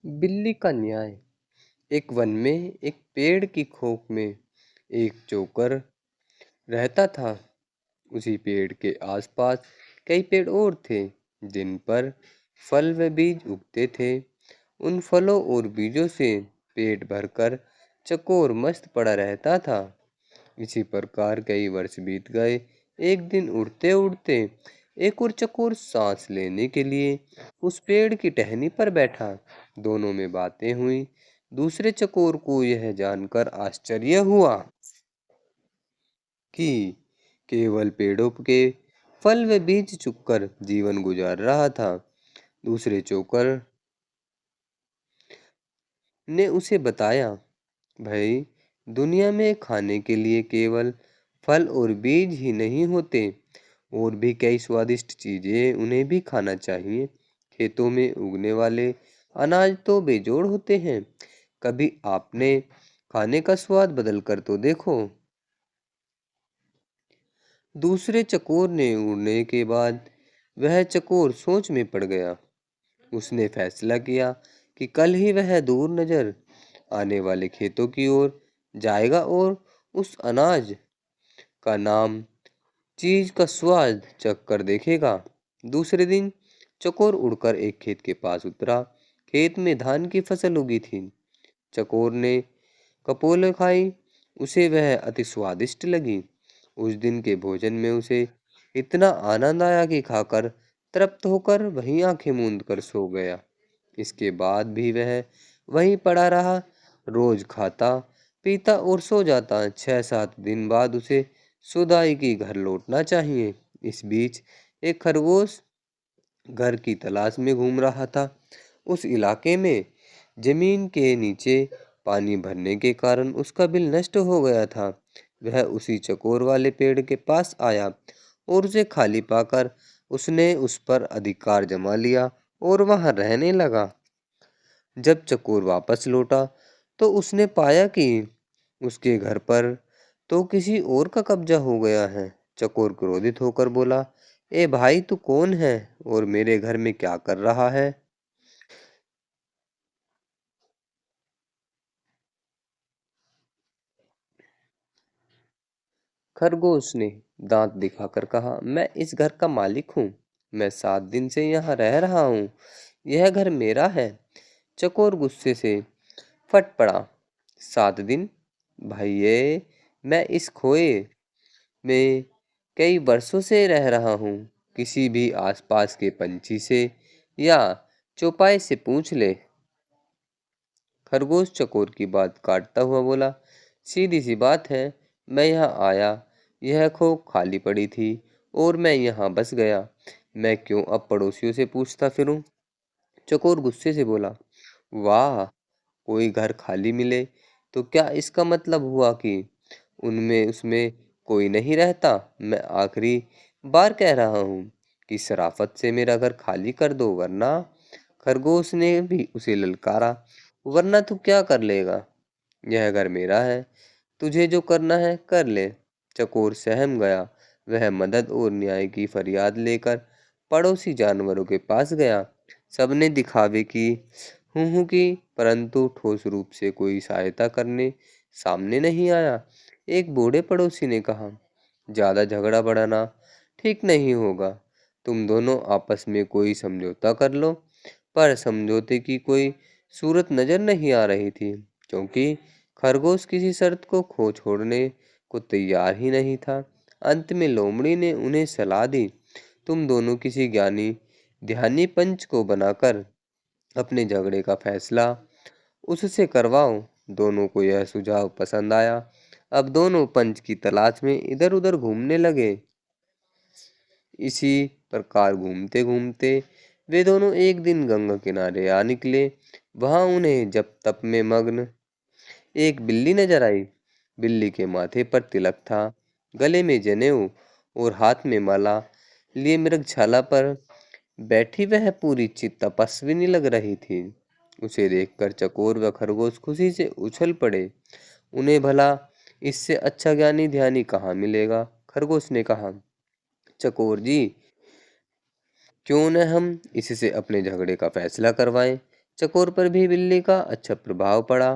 बिल्ली का न्याय। एक वन में एक पेड़ की खोप में एक चोकर रहता था। उसी पेड़ के आसपास कई पेड़ और थे जिन पर फल व बीज उगते थे। उन फलों और बीजों से पेट भरकर चकोर मस्त पड़ा रहता था। इसी प्रकार कई वर्ष बीत गए। एक दिन उड़ते उड़ते एक और चकोर सांस लेने के लिए उस पेड़ की टहनी पर बैठा। दोनों में बातें हुई। दूसरे चकोर को यह जानकर आश्चर्य हुआ कि केवल पेड़ों के फल व बीज चुगकर जीवन गुजार रहा था। दूसरे चोकर ने उसे बताया, भाई, दुनिया में खाने के लिए केवल फल और बीज ही नहीं होते, और भी कई स्वादिष्ट चीजें उन्हें भी खाना चाहिए। खेतों में उगने वाले अनाज तो बेजोड़ होते हैं। कभी आपने खाने का स्वाद बदल कर तो देखो। दूसरे चकोर ने उड़ने के बाद वह चकोर सोच में पड़ गया। उसने फैसला किया कि कल ही वह दूर नजर आने वाले खेतों की ओर जाएगा और उस अनाज का नाम, चीज का स्वाद चख कर देखेगा। दूसरे दिन चकोर उड़कर एक खेत के पास उतरा। खेत में धान की फसल उगी थी। चकोर ने कपोल खाई। उसे वह अति स्वादिष्ट लगी। उस दिन के भोजन में उसे इतना आनंद आया कि खाकर तृप्त होकर वहीं आंखें मूंद कर सो गया। इसके बाद भी वह वहीं पड़ा रहा, रोज खाता पीता और सो जाता। 6-7 दिन बाद उसे सुदाई की घर लौटना चाहिए। इस बीच एक खरगोश घर की तलाश में घूम रहा था। उस इलाके में जमीन के नीचे पानी भरने के कारण उसका बिल नष्ट हो गया था। वह उसी चकोर वाले पेड़ के पास आया और उसे खाली पाकर उसने उस पर अधिकार जमा लिया और वहां रहने लगा। जब चकोर वापस लौटा तो उसने पाया कि उसके घर पर तो किसी और का कब्जा हो गया है। चकोर क्रोधित होकर बोला, ए भाई, तू कौन है और मेरे घर में क्या कर रहा है? खरगोश ने दांत दिखाकर कहा, मैं इस घर का मालिक हूँ। मैं 7 दिन से यहाँ रह रहा हूँ। यह घर मेरा है। चकोर गुस्से से फट पड़ा। 7 दिन? भाई, ये मैं इस खोए में कई वर्षों से रह रहा हूँ। किसी भी आसपास के पंछी से या चौपाए से पूछ ले। खरगोश चकोर की बात काटता हुआ बोला, सीधी सी बात है। मैं यहाँ आया, यह खो खाली पड़ी थी और मैं यहाँ बस गया। मैं क्यों अब पड़ोसियों से पूछता फिरूं? चकोर गुस्से से बोला, वाह, कोई घर खाली मिले तो क्या इसका मतलब हुआ कि उनमें उसमें कोई नहीं रहता? मैं आखिरी बार कह रहा हूँ कि शराफत से मेरा घर खाली कर दो, वरना। खरगोश ने भी उसे ललकारा, वरना तू क्या कर लेगा? यह घर मेरा है, तुझे जो करना है कर ले। चकोर सहम गया। वह मदद और न्याय की फरियाद लेकर पड़ोसी जानवरों के पास गया। सबने दिखावे की हूँ की, परंतु ठोस रूप से कोई सहायता करने सामने नहीं आया। एक बूढ़े पड़ोसी ने कहा, ज्यादा झगड़ा बढ़ाना ठीक नहीं होगा। तुम दोनों आपस में कोई समझौता कर लो। पर समझौते की कोई सूरत नजर नहीं आ रही थी, क्योंकि खरगोश किसी शर्त को खो छोड़ने को तैयार ही नहीं था। अंत में लोमड़ी ने उन्हें सलाह दी, तुम दोनों किसी ज्ञानी ध्यानी पंच को बनाकर अपने झगड़े का फैसला उससे करवाओ। दोनों को यह सुझाव पसंद आया। अब दोनों पंच की तलाश में इधर उधर घूमने लगे। इसी प्रकार घूमते घूमते वे दोनों एक दिन गंगा किनारे आ निकले। वहां उन्हें जप तप में मग्न एक बिल्ली नजर आई। बिल्ली के माथे पर तिलक था, गले में जनेऊ और हाथ में माला लिए मृगशाला पर बैठी वह पूरी चित तपस्विनी लग रही थी। उसे देखकर चकोर व खरगोश खुशी से उछल पड़े। उन्हें भला इससे अच्छा ज्ञानी ध्यानी कहाँ मिलेगा? खरगोश ने कहा, चकोर जी, क्यों न हम इससे अपने झगड़े का फैसला करवाएं? चकोर पर भी बिल्ली का अच्छा प्रभाव पड़ा,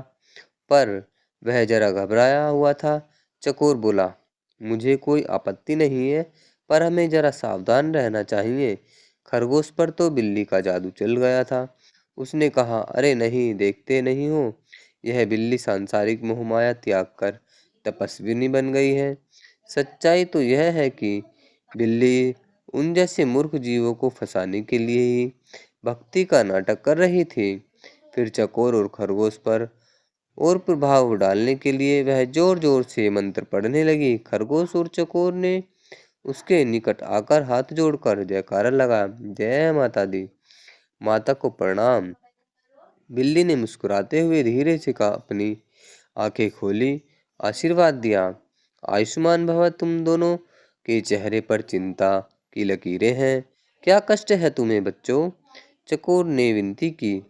पर वह जरा घबराया हुआ था। चकोर बोला, मुझे कोई आपत्ति नहीं है, पर हमें जरा सावधान रहना चाहिए। खरगोश पर तो बिल्ली का जादू चल गया था। उसने कहा, अरे नहीं, देखते नहीं हो, यह बिल्ली सांसारिक मोहमाया त्याग कर तपस्विनी बन गई है। सच्चाई तो यह है कि बिल्ली उन जैसे मूर्ख जीवों को फंसाने के लिए ही भक्ति का नाटक कर रही थी। फिर चकोर और खरगोश पर और प्रभाव डालने के लिए वह जोर जोर से मंत्र पढ़ने लगी। खरगोश और चकोर ने उसके निकट आकर हाथ जोड़कर जयकारा लगा, जय माता दी, माता को प्रणाम। बिल्ली ने मुस्कुराते हुए धीरे से कहा, अपनी आंखें खोली, आशीर्वाद दिया, आयुष्मान भव। तुम दोनों के चेहरे पर चिंता की लकीरें हैं। क्या कष्ट है तुम्हें बच्चों? चकोर ने विनती की,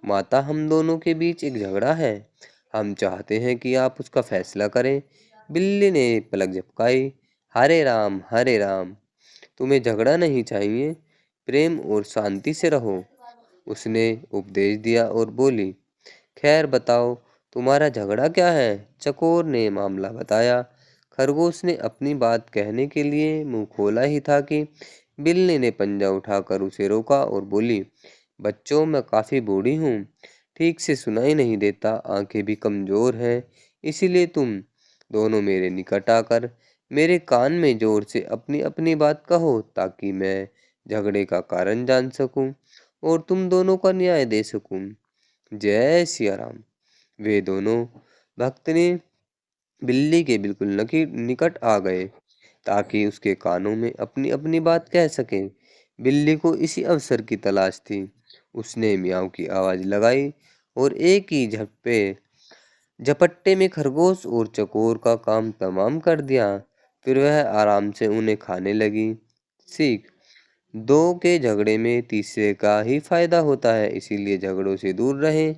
माता, हम दोनों के बीच एक झगड़ा है, हम चाहते हैं कि आप उसका फैसला करें। बिल्ली ने पलक झपकाई, हरे राम, तुम्हें झगड़ा नहीं चाहिए, प्रेम और शांति से रहो, उसने उपदेश दिया और बोली, खैर बताओ, तुम्हारा झगड़ा क्या है? चकोर ने मामला बताया। खरगोश ने अपनी बात कहने के लिए मुंह खोला ही था कि बिल्ली ने पंजा उठाकर उसे रोका और बोली, बच्चों, मैं काफी बूढ़ी हूँ, ठीक से सुनाई नहीं देता, आंखें भी कमजोर हैं, इसीलिए तुम दोनों मेरे निकट आकर मेरे कान में जोर से अपनी अपनी बात कहो, ताकि मैं झगड़े का कारण जान सकूं और तुम दोनों का न्याय दे सकूं। जय सिया राम। वे दोनों भक्त ने बिल्ली के बिल्कुल निकट आ गए, ताकि उसके कानों में अपनी अपनी बात कह सकें। बिल्ली को इसी अवसर की तलाश थी। उसने मियाँव की आवाज लगाई और एक ही झपट्टे में खरगोश और चकोर का काम तमाम कर दिया। फिर वह आराम से उन्हें खाने लगी। सीख, दो के झगड़े में तीसरे का ही फायदा होता है, इसीलिए झगड़ों से दूर रहें।